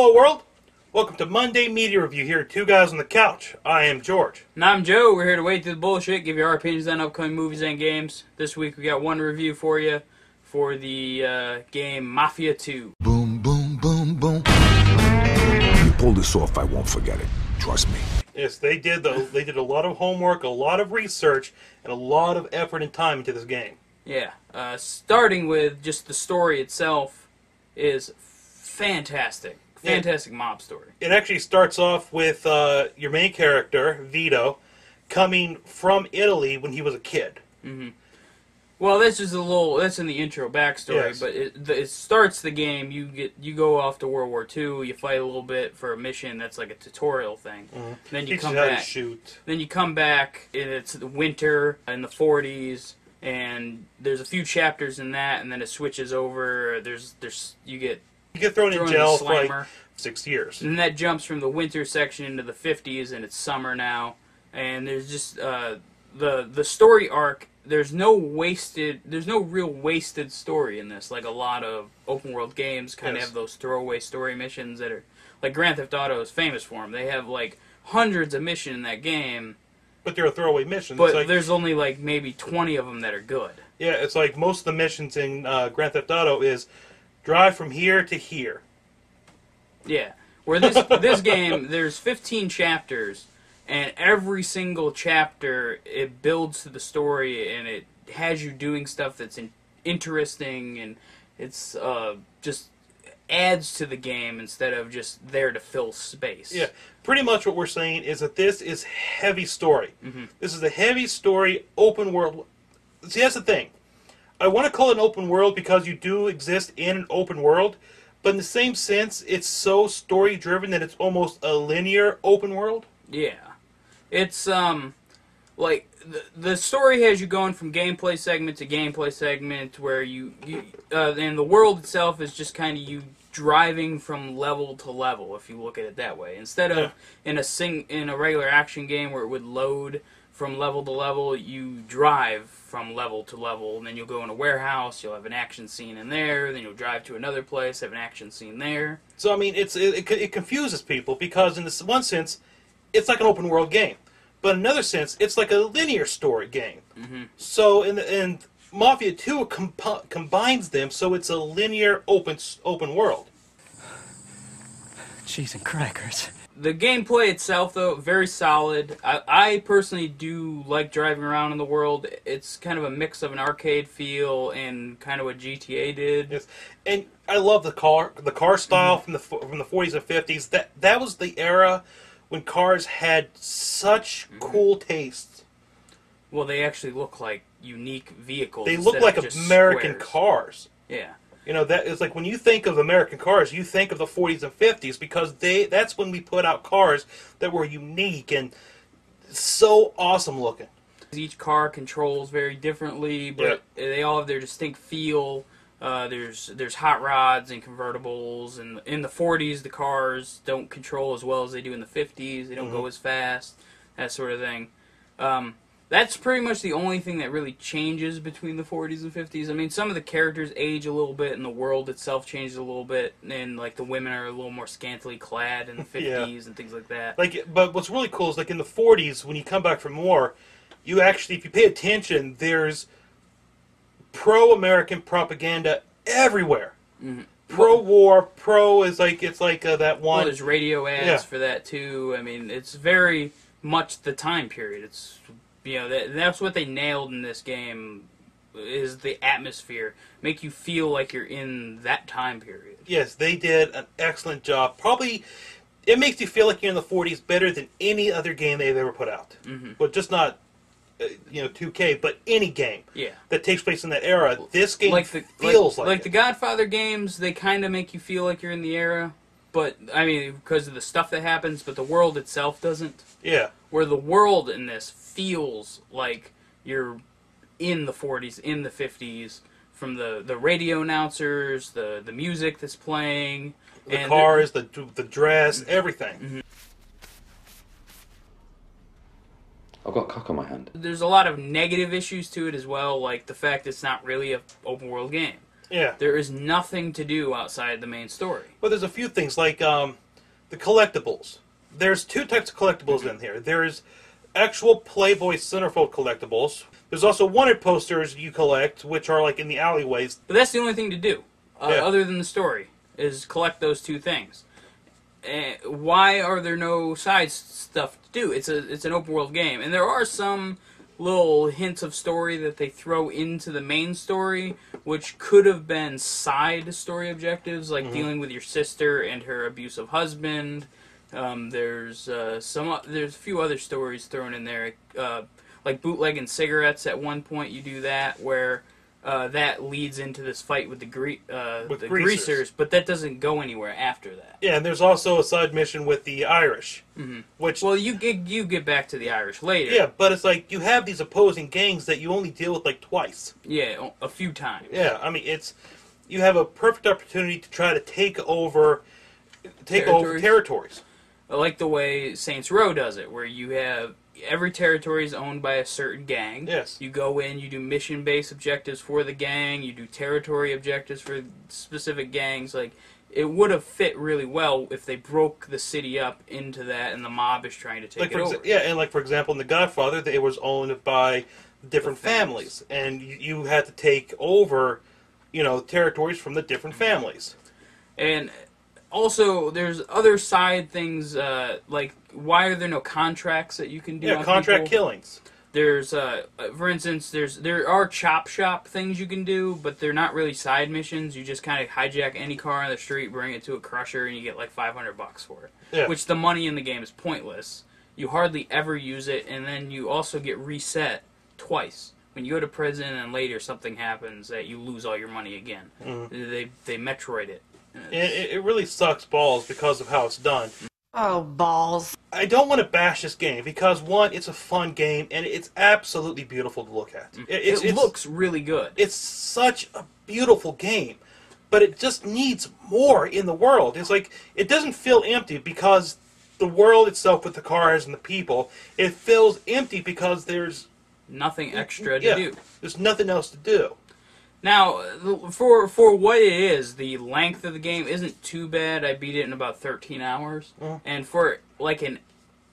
Hello world! Welcome to Monday Media Review here at Two Guys on the Couch. I am George. And I'm Joe. We're here to wade through the bullshit, give you our opinions on upcoming movies and games. This week we got one review for you for the game Mafia II. Boom, boom, boom, boom. When you pull this off, I won't forget it. Trust me. Yes, they did a lot of homework, a lot of research, and a lot of effort and time into this game. Yeah, starting with just the story itself is fantastic. Fantastic mob story. It actually starts off with your main character, Vito, coming from Italy when he was a kid. Mm-hmm. Well, that's just that's in the intro backstory, yes. But it starts the game. You go off to World War II. You fight a little bit for a mission that's like a tutorial thing. Mm-hmm. Then you Teaches come how back. To shoot. Then you come back, and it's the winter in the 40s, and there's a few chapters in that, and then it switches over. You get thrown in jail for Slimer. like 6 years. And then that jumps from the winter section into the 50s, and it's summer now. And there's just the story arc. There's no real wasted story in this. Like a lot of open world games kind of have those throwaway story missions that are like Grand Theft Auto is famous for them. They have like hundreds of missions in that game. But they're a throwaway mission. But there's only like maybe 20 of them that are good. Yeah, it's like most of the missions in Grand Theft Auto is drive from here to here. Yeah. Where this game, there's 15 chapters, and every single chapter, it builds to the story, and it has you doing stuff that's interesting, and it's just adds to the game instead of just there to fill space. Yeah, pretty much what we're saying is that this is heavy story. Mm-hmm. This is a heavy story, open world. See, that's the thing. I want to call it an open world because you do exist in an open world, but in the same sense, it's so story-driven that it's almost a linear open world. Yeah. It's, like, the story has you going from gameplay segment to gameplay segment where and the world itself is just kind of you driving from level to level, if you look at it that way. Instead of in a regular action game where it would load from level to level, you drive from level to level, and then you'll go in a warehouse, you'll have an action scene in there, then you'll drive to another place, have an action scene there. So, I mean, it confuses people because in this one sense, it's like an open world game. But in another sense, it's like a linear story game. Mm-hmm. So, in Mafia 2 combines them, so it's a linear open world. Cheese and crackers. The gameplay itself, though, very solid. I personally do like driving around in the world. It's kind of a mix of an arcade feel and kind of what GTA did. Yes, and I love the car style from the 40s and 50s. That was the era when cars had such cool tastes. Well, they actually look like unique vehicles. They look like American squares. cars. Yeah. You know, that is like when you think of American cars, you think of the 40s and 50s because that's when we put out cars that were unique and so awesome looking. Each car controls very differently, but they all have their distinct feel. There's hot rods and convertibles, and in the 40s the cars don't control as well as they do in the 50s. They don't go as fast, that sort of thing. That's pretty much the only thing that really changes between the 40s and 50s. I mean, some of the characters age a little bit, and the world itself changes a little bit, and like the women are a little more scantily clad in the 50s and things like that. But what's really cool is like in the 40s, when you come back from war, you actually, if you pay attention, there's pro-American propaganda everywhere. Mm-hmm. Pro-war, it's like that one. Well, there's radio ads for that too. I mean, it's very much the time period. It's that's what they nailed in this game is the atmosphere. Make you feel like you're in that time period. Yes, they did an excellent job. Probably, it makes you feel like you're in the 40s better than any other game they've ever put out. Mm-hmm. But just not, 2K, but any game that takes place in that era. This game feels like the Godfather games, they kind of make you feel like you're in the era. But, I mean, because of the stuff that happens, but the world itself doesn't. Yeah. Where the world in this feels like you're in the 40s, in the 50s, from the radio announcers, the music that's playing. The cars, the dress, everything. Mm-hmm. I've got cock on my hand. There's a lot of negative issues to it as well, like the fact it's not really an open world game. Yeah. There is nothing to do outside the main story. Well, there's a few things, like the collectibles. There's two types of collectibles in here. There's actual Playboy Centerfold collectibles. There's also wanted posters you collect, which are like in the alleyways. But that's the only thing to do, Yeah. other than the story, is collect those two things. Why are there no side stuff to do? It's an open world game, and there are some little hints of story that they throw into the main story, which could have been side story objectives, like dealing with your sister and her abusive husband. There's a few other stories thrown in there, like bootlegging cigarettes. At one point, you do that where that leads into this fight with the greasers, but that doesn't go anywhere after that. Yeah, and there's also a side mission with the Irish, which you get back to the Irish later. yeah, but it's like you have these opposing gangs that you only deal with like twice. Yeah, a few times. Yeah, I mean you have a perfect opportunity to try to take over territories. I like the way Saints Row does it, where you have every territory is owned by a certain gang. Yes. You go in, you do mission-based objectives for the gang, you do territory objectives for specific gangs. Like, it would have fit really well if they broke the city up into that, and the mob is trying to take it over. Yeah, and like for example, in The Godfather, it was owned by different families, and you had to take over, territories from the different families. And also, there's other side things, like, why are there no contracts that you can do? Yeah, on contract people? killings. There's, for instance, there are chop shop things you can do, but they're not really side missions. You just kind of hijack any car on the street, bring it to a crusher, and you get like $500 for it. Yeah. Which the money in the game is pointless. You hardly ever use it, and then you also get reset twice. When you go to prison and later something happens that you lose all your money again. They Metroid it. It really sucks balls because of how it's done. Oh, balls. I don't want to bash this game because, one, it's a fun game, and it's absolutely beautiful to look at. It looks really good. It's such a beautiful game, but it just needs more in the world. It's like, it doesn't feel empty because the world itself with the cars and the people, it feels empty because there's nothing extra to do. There's nothing else to do. Now, for what it is, the length of the game isn't too bad. I beat it in about 13 hours. And for, like, an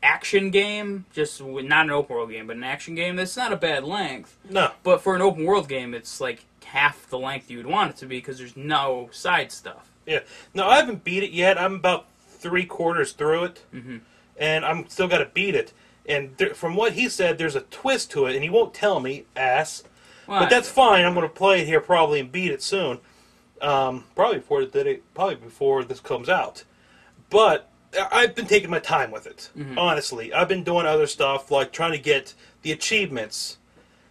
action game, just not an open world game, but an action game, that's not a bad length. No. But for an open world game, it's, like, half the length you would want it to be because there's no side stuff. Yeah. No, I haven't beat it yet. I'm about 3/4 through it. And I'm still got to beat it. And from what he said, there's a twist to it, and he won't tell me, ass. Well, but that's fine. I'm going to play it here probably and beat it soon. Probably before this comes out. But I've been taking my time with it. Honestly, I've been doing other stuff like trying to get the achievements.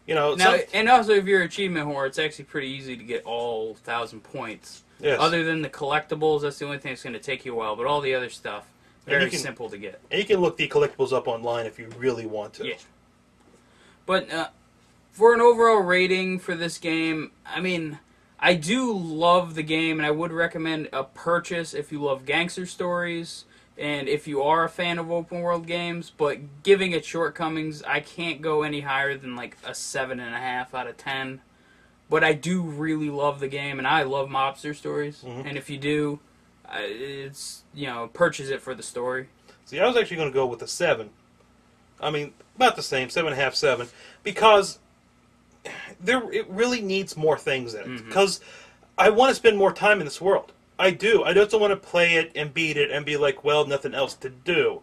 Now, and also if you're an achievement whore, it's actually pretty easy to get all 1,000 points. Yes. Other than the collectibles, that's the only thing that's going to take you a while. But all the other stuff, very simple to get. And you can look the collectibles up online if you really want to. Yeah. But for an overall rating for this game, I mean, I do love the game, and I would recommend a purchase if you love gangster stories, and if you are a fan of open world games, but giving it shortcomings, I can't go any higher than like a 7.5 out of 10. But I do really love the game, and I love mobster stories, and if you do, it's, purchase it for the story. See, I was actually going to go with a 7. I mean, about the same, 7.5, 7, because it really needs more things in it. Because I want to spend more time in this world. I do. I just don't want to play it and beat it and be like, well, nothing else to do.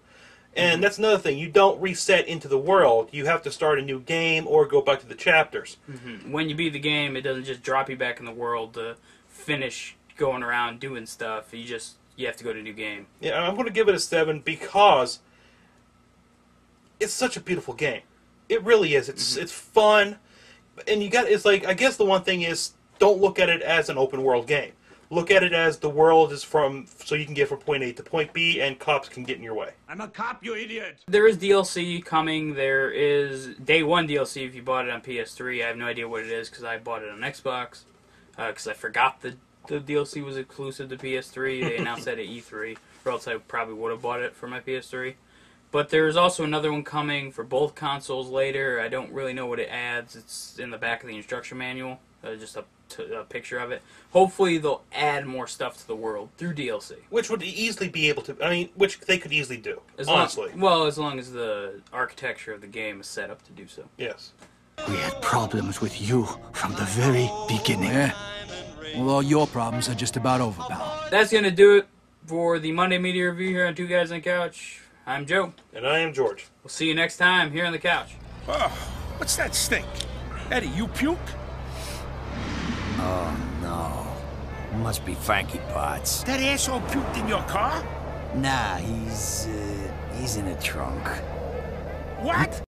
And that's another thing. You don't reset into the world. You have to start a new game or go back to the chapters. When you beat the game, it doesn't just drop you back in the world to finish going around doing stuff. You have to go to a new game. Yeah, I'm going to give it a 7 because it's such a beautiful game. It really is. It's fun. And it's like, I guess the one thing is, don't look at it as an open world game. Look at it as the world is so you can get from point A to point B, and cops can get in your way. I'm a cop, you idiot! There is DLC coming. There is Day 1 DLC if you bought it on PS3. I have no idea what it is because I bought it on Xbox. Because I forgot the DLC was exclusive to PS3. They announced that at E3. Or else I probably would have bought it for my PS3. But there's also another one coming for both consoles later. I don't really know what it adds. It's in the back of the instruction manual. just a picture of it. Hopefully they'll add more stuff to the world through DLC. Which would easily be able to... I mean, which they could easily do, honestly. As long as the architecture of the game is set up to do so. Yes. We had problems with you from the very beginning. Yeah. Well, all your problems are just about over, pal. That's going to do it for the Monday Media Review here on Two Guys on the Couch. I'm Joe. And I am George. We'll see you next time here on the couch. Oh, what's that stink? Eddie, you puke? Oh, no. Must be Frankie Potts. That asshole puked in your car? Nah, he's in a trunk. What?